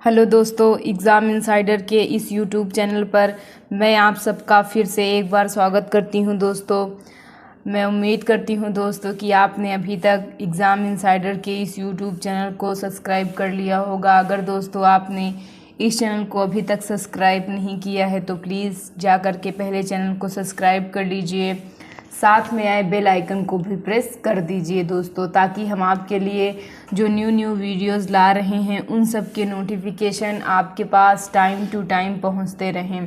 Hello दोस्तों, exam insider के इस यूट्यूब चैनल पर मैं आप सबका फिर से एक बार स्वागत करती हूं। दोस्तों, मैं उम्मीद करती हूं दोस्तों कि आपने अभी तक एग्ज़ाम इनसाइडर के इस यूट्यूब चैनल को सब्सक्राइब कर लिया होगा। अगर दोस्तों आपने इस चैनल को अभी तक सब्सक्राइब नहीं किया है तो प्लीज़ जा कर के पहले चैनल को सब्सक्राइब कर लीजिए, साथ में आए बेल आइकन को भी प्रेस कर दीजिए दोस्तों, ताकि हम आपके लिए जो न्यू वीडियोस ला रहे हैं उन सब के नोटिफिकेशन आपके पास टाइम टू टाइम पहुंचते रहें।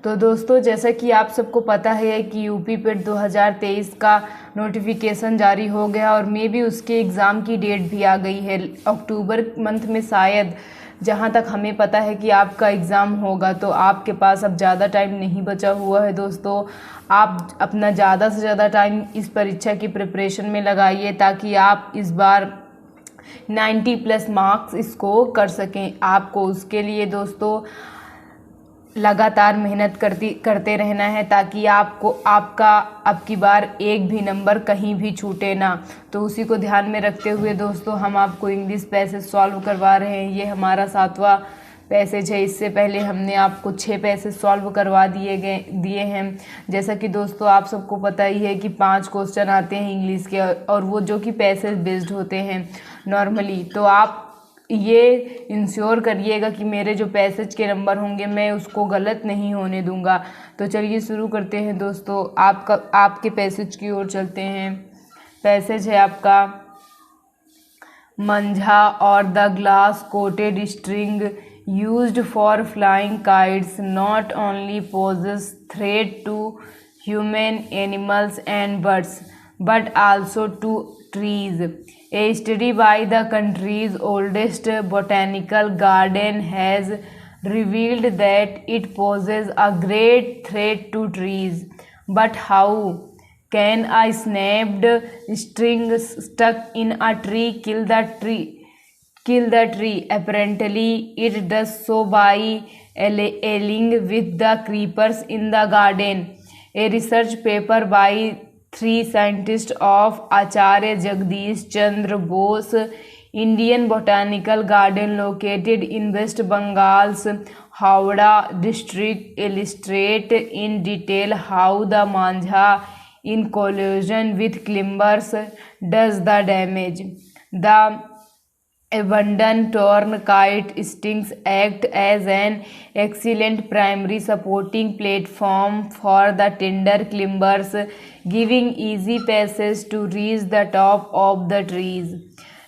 तो दोस्तों, जैसा कि आप सबको पता है कि यूपी पेट 2023 का नोटिफिकेशन जारी हो गया और मे भी उसके एग्ज़ाम की डेट भी आ गई है अक्टूबर मंथ में शायद। जहाँ तक हमें पता है कि आपका एग्ज़ाम होगा, तो आपके पास अब ज़्यादा टाइम नहीं बचा हुआ है दोस्तों। आप अपना ज़्यादा से ज़्यादा टाइम इस परीक्षा की प्रिपरेशन में लगाइए ताकि आप इस बार 90+ मार्क्स स्कोर कर सकें। आपको उसके लिए दोस्तों लगातार मेहनत करते रहना है ताकि आपका अब की बार एक भी नंबर कहीं भी छूटे ना। तो उसी को ध्यान में रखते हुए दोस्तों हम आपको इंग्लिश पैसेज सॉल्व करवा रहे हैं। ये हमारा 7वां पैसेज है। इससे पहले हमने आपको 6 पैसेज सॉल्व करवा दिए हैं। जैसा कि दोस्तों आप सबको पता ही है कि 5 क्वेश्चन आते हैं इंग्लिश के, और वो जो कि पैसेज बेस्ड होते हैं नॉर्मली। तो आप ये इंश्योर करिएगा कि मेरे जो पैसेज के नंबर होंगे मैं उसको गलत नहीं होने दूंगा। तो चलिए शुरू करते हैं दोस्तों। आपके पैसेज की ओर चलते हैं। पैसेज है आपका, मंझा और the glass coated string used for flying kites not only poses threat to human, animals and birds but also to trees. A study by the country's oldest botanical garden has revealed that it poses a great threat to trees. But how can a snapped string stuck in a tree kill the tree? Apparently, it does so by allying with the creepers in the garden. A research paper by 3 scientists of Acharya Jagdish Chandra Bose Indian Botanical Garden located in West Bengal's Howrah district illustrate in detail how the manjha in collision with climbers does the damage. The abundant torn kite stings act as an excellent primary supporting platform for the tender climbers, giving easy passage to reach the top of the trees.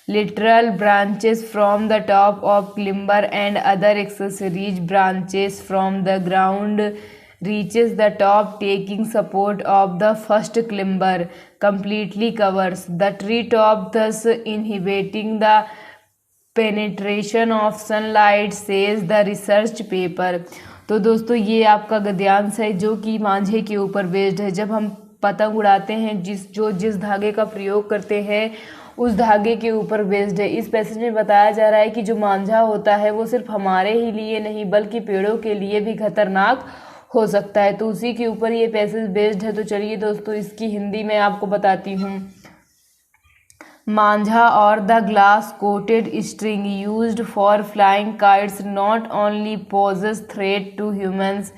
Literal branches from the top of climber and other accessories branches from the ground reaches the top, taking support of the first climber completely covers the tree top, thus inhibiting the penetration of sunlight says the research paper. तो दोस्तों ये आपका गद्यांश है जो कि मांझे के ऊपर बेस्ड है। जब हम पतंग उड़ाते हैं जिस धागे का प्रयोग करते हैं उस धागे के ऊपर बेस्ड है। इस पैसेज में बताया जा रहा है कि जो मांझा होता है वो सिर्फ हमारे ही लिए नहीं बल्कि पेड़ों के लिए भी खतरनाक हो सकता है। तो उसी के ऊपर ये पैसेज बेस्ड है। तो चलिए दोस्तों इसकी हिंदी में आपको बताती हूँ। Manjha or the glass coated string used for flying kites not only poses threat to humans,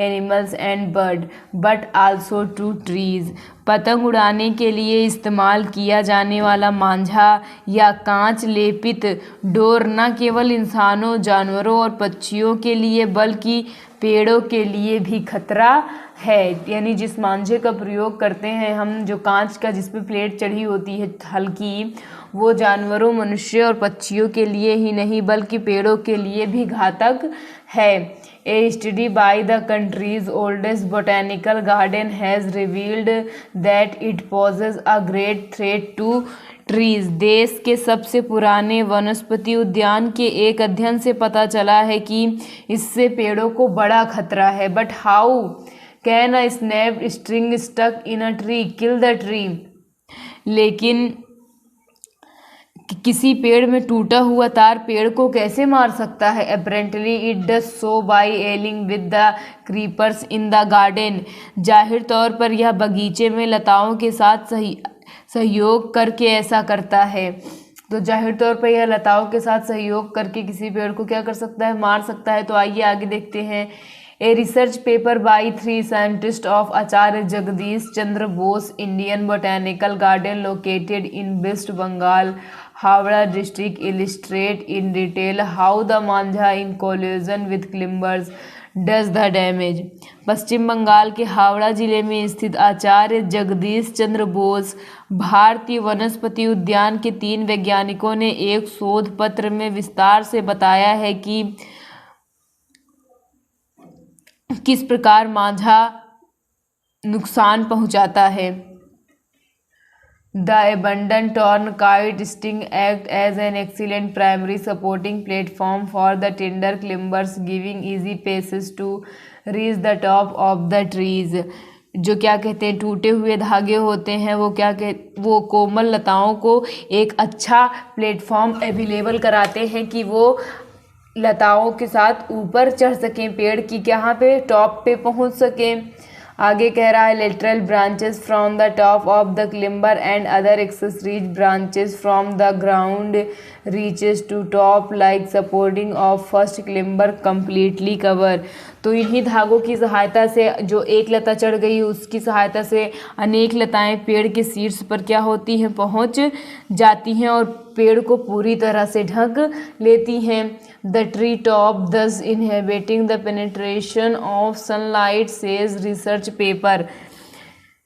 animals and birds but also to trees. पतंग उड़ाने के लिए इस्तेमाल किया जाने वाला मांझा या कांच लेपित डोर न केवल इंसानों, जानवरों और पक्षियों के लिए बल्कि पेड़ों के लिए भी खतरा है। यानी जिस मांझे का प्रयोग करते हैं हम, जो कांच का जिस पे प्लेट चढ़ी होती है हल्की, वो जानवरों, मनुष्य और पक्षियों के लिए ही नहीं बल्कि पेड़ों के लिए भी घातक है। A study by the country's oldest botanical garden has revealed that it poses a great threat to trees. देश के सबसे पुराने वनस्पति उद्यान के एक अध्ययन से पता चला है कि इससे पेड़ों को बड़ा खतरा है। But how can a snapped string stuck in a tree kill the tree? लेकिन किसी पेड़ में टूटा हुआ तार पेड़ को कैसे मार सकता है? Apparently it does so by allying with the creepers in the garden. जाहिर तौर पर यह बगीचे में लताओं के साथ सहयोग करके ऐसा करता है। तो जाहिर तौर पर यह लताओं के साथ सहयोग करके किसी पेड़ को क्या कर सकता है, मार सकता है। तो आइए आगे देखते हैं। A research paper by 3 scientist of Acharya Jagadish Chandra Bose Indian botanical garden located in West Bengal Howrah district illustrate in detail how the manjha in collision with climbers does the damage. पश्चिम बंगाल के हावड़ा जिले में स्थित आचार्य जगदीश चंद्र बोस भारतीय वनस्पति उद्यान के 3 वैज्ञानिकों ने एक शोध पत्र में विस्तार से बताया है कि किस प्रकार मांझा नुकसान पहुंचाता है। The abundant torn kite sting act as an excellent primary supporting platform for the tender climbers, giving easy passes to reach the top of the trees। जो क्या कहते हैं, टूटे हुए धागे होते हैं, वो कोमल लताओं को एक अच्छा प्लेटफॉर्म अवेलेबल कराते हैं कि वो लताओं के साथ ऊपर चढ़ सकें, पेड़ की यहाँ पे टॉप पे पहुँच सकें। आगे कह रहा है lateral branches from the top of the climber and other accessories branches from the ground reaches to top like supporting of first climber completely cover. तो इन्हीं धागों की सहायता से जो एक लता चढ़ गई उसकी सहायता से अनेक लताएं पेड़ के शीर्ष पर क्या होती हैं, पहुंच जाती हैं और पेड़ को पूरी तरह से ढक लेती हैं। द ट्री टॉप दस inhabiting the penetration of sunlight says research paper.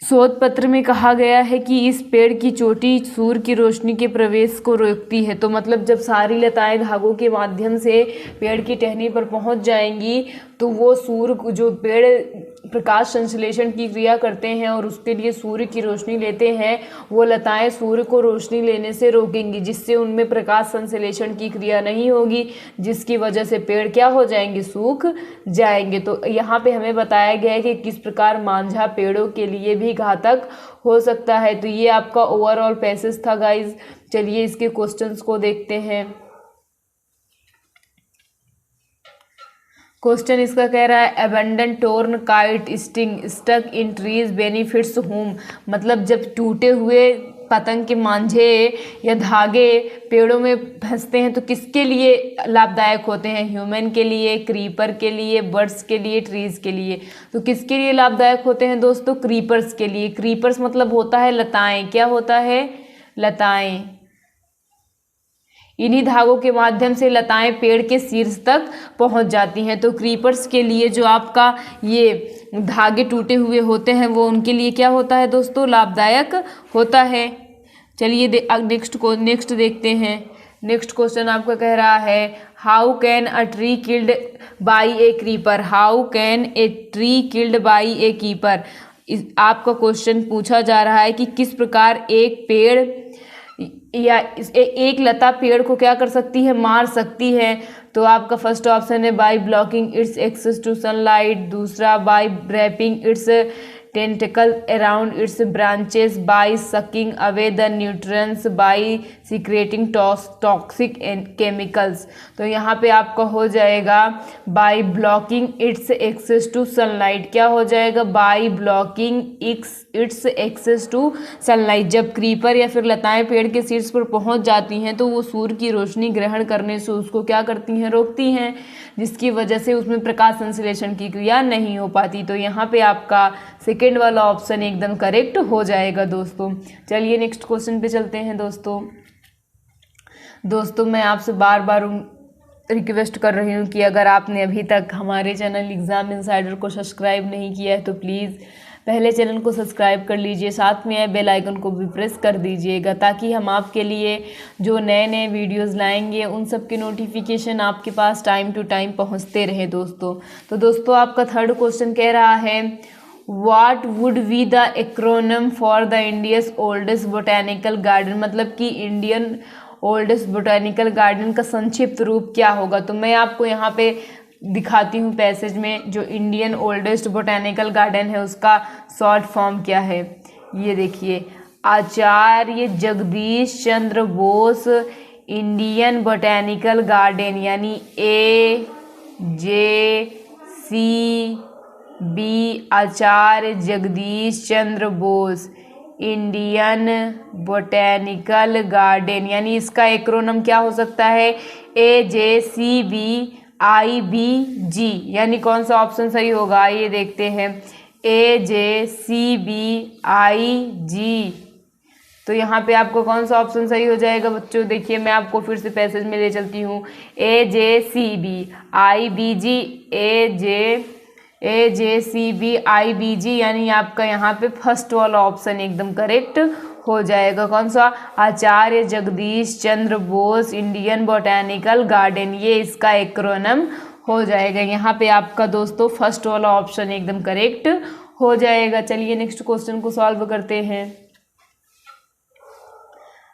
शोध पत्र में कहा गया है कि इस पेड़ की चोटी सूर्य की रोशनी के प्रवेश को रोकती है। तो मतलब जब सारी लताएं धागों के माध्यम से पेड़ की टहनी पर पहुंच जाएंगी तो वो सूर्य जो पेड़ प्रकाश संश्लेषण की क्रिया करते हैं और उसके लिए सूर्य की रोशनी लेते हैं, वो लताएं सूर्य को रोशनी लेने से रोकेंगी, जिससे उनमें प्रकाश संश्लेषण की क्रिया नहीं होगी, जिसकी वजह से पेड़ क्या हो जाएंगे, सूख जाएंगे। तो यहाँ पे हमें बताया गया है कि किस प्रकार मांझा पेड़ों के लिए भी घातक हो सकता है। तो ये आपका ओवरऑल पैसेज था गाइज। चलिए इसके क्वेश्चंस को देखते हैं। क्वेश्चन इसका कह रहा है abundant torn kite string stuck in trees benefits home. मतलब जब टूटे हुए पतंग के मांझे या धागे पेड़ों में फंसते हैं तो किसके लिए लाभदायक होते हैं, ह्यूमन के लिए, क्रीपर के लिए, बर्ड्स के लिए, ट्रीज के लिए। तो किसके लिए लाभदायक होते हैं दोस्तों, क्रीपर्स के लिए। क्रीपर्स मतलब होता है लताएं, क्या होता है, लताएं। इन्हीं धागों के माध्यम से लताएं पेड़ के शीर्ष तक पहुंच जाती हैं। तो क्रीपर्स के लिए जो आपका ये धागे टूटे हुए होते हैं वो उनके लिए क्या होता है दोस्तों, लाभदायक होता है। चलिए नेक्स्ट देखते हैं। नेक्स्ट क्वेश्चन आपका कह रहा है how can a tree killed by A creeper. How can a tree killed by A keeper. आपका क्वेश्चन पूछा जा रहा है कि किस प्रकार एक पेड़ या एक लता पेड़ को क्या कर सकती है, मार सकती है। तो आपका फर्स्ट ऑप्शन है by blocking its access to sunlight, दूसरा by wrapping its tentacle around its branches, by sucking away the nutrients, by secreting toxic chemicals. तो यहाँ पे आपका हो जाएगा by blocking its access to sunlight. क्या हो जाएगा, by blocking its access to sunlight. जब क्रीपर या फिर लताएं पेड़ के शीर्ष पर पहुंच जाती हैं तो वो सूर्य की रोशनी ग्रहण करने से उसको क्या करती हैं, रोकती हैं, जिसकी वजह से उसमें प्रकाश संश्लेषण की क्रिया नहीं हो पाती। तो यहाँ पे आपका सेकेंड वाला ऑप्शन एकदम करेक्ट हो जाएगा दोस्तों। चलिए नेक्स्ट क्वेश्चन पे चलते हैं दोस्तों मैं आपसे बार बार रिक्वेस्ट कर रही हूँ कि अगर आपने अभी तक हमारे चैनल एग्ज़ाम इनसाइडर को सब्सक्राइब नहीं किया है तो प्लीज़ पहले चैनल को सब्सक्राइब कर लीजिए, साथ में बेल आइकन को भी प्रेस कर दीजिएगा ताकि हम आपके लिए जो नए नए वीडियोस लाएंगे उन सब के नोटिफिकेशन आपके पास टाइम टू टाइम पहुंचते रहे दोस्तों। तो दोस्तों आपका थर्ड क्वेश्चन कह रहा है what would be the acronym for the India's oldest botanical garden. मतलब कि इंडियन ओल्डेस्ट बोटेनिकल गार्डन का संक्षिप्त रूप क्या होगा। तो मैं आपको यहाँ पे दिखाती हूँ पैसेज में जो इंडियन ओल्डेस्ट बोटेनिकल गार्डन है उसका शॉर्ट फॉर्म क्या है। ये देखिए, आचार्य Jagadish Chandra Bose Indian botanical garden यानी AJCB, आचार्य Jagadish Chandra Bose Indian botanical garden, यानी इसका एक्रोनम क्या हो सकता है, AJCBIBG, यानी कौन सा ऑप्शन सही होगा, ये देखते हैं, AJCBIG। तो यहाँ पे आपको कौन सा ऑप्शन सही हो जाएगा बच्चों, देखिए मैं आपको फिर से पैसेज में ले चलती हूँ, AJCBIBG, AJCBIBG, यानी आपका यहाँ पे फर्स्ट वाला ऑप्शन एकदम करेक्ट हो जाएगा। कौन सा, आचार्य Jagadish Chandra Bose Indian botanical garden, ये इसका एक्रोनम हो जाएगा। यहाँ पे आपका दोस्तों फर्स्ट वाला ऑप्शन एकदम करेक्ट हो जाएगा। चलिए नेक्स्ट क्वेश्चन को सॉल्व करते हैं।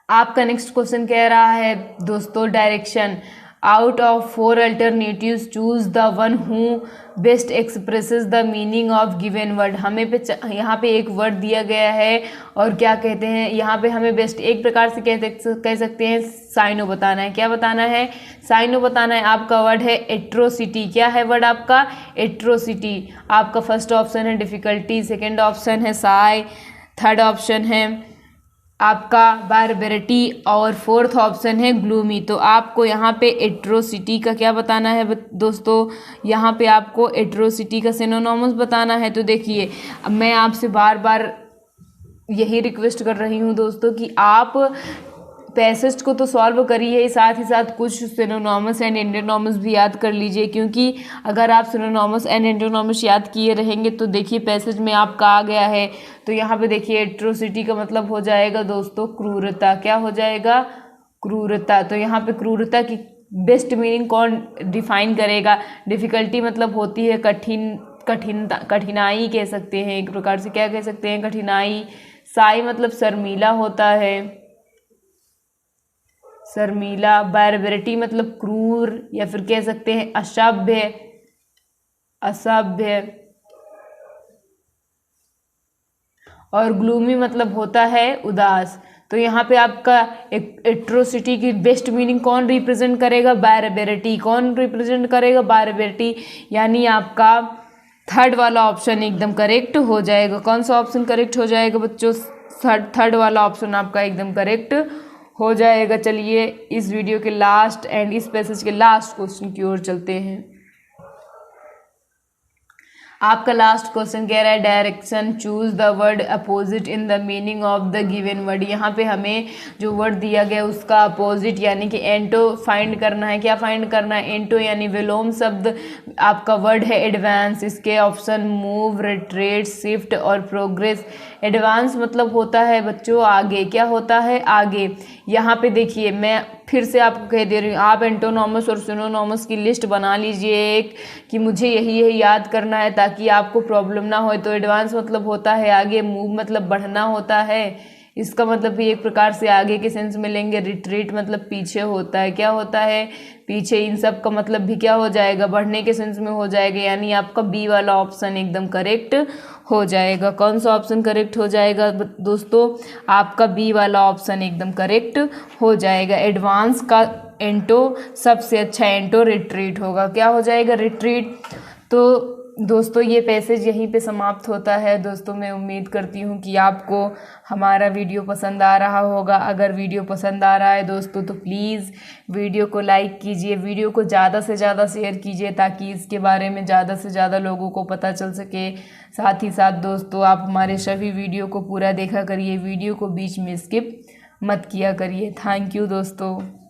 आपका नेक्स्ट क्वेश्चन कह रहा है दोस्तों, direction, out of 4 alternatives choose the one who best expresses the meaning of given word. हमें यहाँ पे एक वर्ड दिया गया है और क्या कहते हैं, यहाँ पे हमें बेस्ट एक प्रकार से कह सकते हैं साइनो बताना है। क्या बताना है, साइनो बताना है। आपका वर्ड है एट्रोसिटी। क्या है वर्ड आपका, एट्रोसिटी। आपका फर्स्ट ऑप्शन है डिफिकल्टी, सेकेंड ऑप्शन है साई, थर्ड ऑप्शन है आपका बारबेरिटी और फोर्थ ऑप्शन है ग्लूमी। तो आपको यहाँ पे एट्रोसिटी का क्या बताना है दोस्तों, यहाँ पे आपको एट्रोसिटी का सिनोनिम्स बताना है। तो देखिए अब मैं आपसे बार बार यही रिक्वेस्ट कर रही हूँ दोस्तों कि आप पैसेज को तो सॉल्व करिए, साथ ही साथ कुछ सिनोनिम्स एंड एंटोनिम्स भी याद कर लीजिए, क्योंकि अगर आप सिनोनिम्स एंड एंटोनिम्स याद किए रहेंगे तो देखिए पैसेज में आपका आ गया है। तो यहाँ पे देखिए एट्रोसिटी का मतलब हो जाएगा दोस्तों क्रूरता। क्या हो जाएगा, क्रूरता। तो यहाँ पे क्रूरता की बेस्ट मीनिंग कौन डिफाइन करेगा, डिफिकल्टी मतलब होती है कठिनाई कह सकते हैं एक प्रकार से, क्या कह सकते हैं, कठिनाई। साई मतलब शर्मीला होता है, शर्मीला। बारबेरिटी मतलब क्रूर या फिर कह सकते हैं असभ्य, असभ्य। और ग्लूमी मतलब होता है उदास। तो यहाँ पे आपका एट्रोसिटी की बेस्ट मीनिंग कौन रिप्रेजेंट करेगा, बारबेरिटी। कौन रिप्रेजेंट करेगा, बारबेरिटी, यानी आपका थर्ड वाला ऑप्शन एकदम करेक्ट हो जाएगा। कौन सा ऑप्शन करेक्ट हो जाएगा बच्चों, थर्ड वाला ऑप्शन आपका एकदम करेक्ट हो जाएगा। चलिए इस वीडियो के लास्ट एंड इस पैसेज के लास्ट क्वेश्चन की ओर चलते हैं। आपका लास्ट क्वेश्चन कह रहा है direction, choose the word opposite in the meaning of the given word. यहाँ पे हमें जो वर्ड दिया गया उसका अपोजिट यानी कि एंटो फाइंड करना है। क्या फाइंड करना है, एंटो यानी विलोम शब्द। आपका वर्ड है एडवांस, इसके ऑप्शन मूव, रिट्रीट, शिफ्ट और प्रोग्रेस। एडवांस मतलब होता है बच्चों आगे, क्या होता है, आगे। यहाँ पे देखिए मैं फिर से आपको कह दे रही हूँ, आप एंटोनॉमस और सिनोनॉमस की लिस्ट बना लीजिए एक, कि मुझे यही याद करना है ताकि आपको प्रॉब्लम ना हो। तो एडवांस मतलब होता है आगे, मूव मतलब बढ़ना होता है, इसका मतलब भी एक प्रकार से आगे के सेंस में लेंगे। रिट्रीट मतलब पीछे होता है, क्या होता है, पीछे। इन सब का मतलब भी क्या हो जाएगा, बढ़ने के सेंस में हो जाएगा। यानी आपका बी वाला ऑप्शन एकदम करेक्ट हो जाएगा। कौन सा ऑप्शन करेक्ट हो जाएगा दोस्तों, आपका बी वाला ऑप्शन एकदम करेक्ट हो जाएगा। एडवांस का एंटो सबसे अच्छा एंटो रिट्रीट होगा, क्या हो जाएगा, रिट्रीट। तो दोस्तों ये पैसेज यहीं पे समाप्त होता है। दोस्तों मैं उम्मीद करती हूँ कि आपको हमारा वीडियो पसंद आ रहा होगा। अगर वीडियो पसंद आ रहा है दोस्तों तो प्लीज़ वीडियो को लाइक कीजिए, वीडियो को ज़्यादा से ज़्यादा शेयर कीजिए ताकि इसके बारे में ज़्यादा से ज़्यादा लोगों को पता चल सके। साथ ही साथ दोस्तों आप हमारे सभी वीडियो को पूरा देखा करिए, वीडियो को बीच में स्किप मत किया करिए। थैंक यू दोस्तों।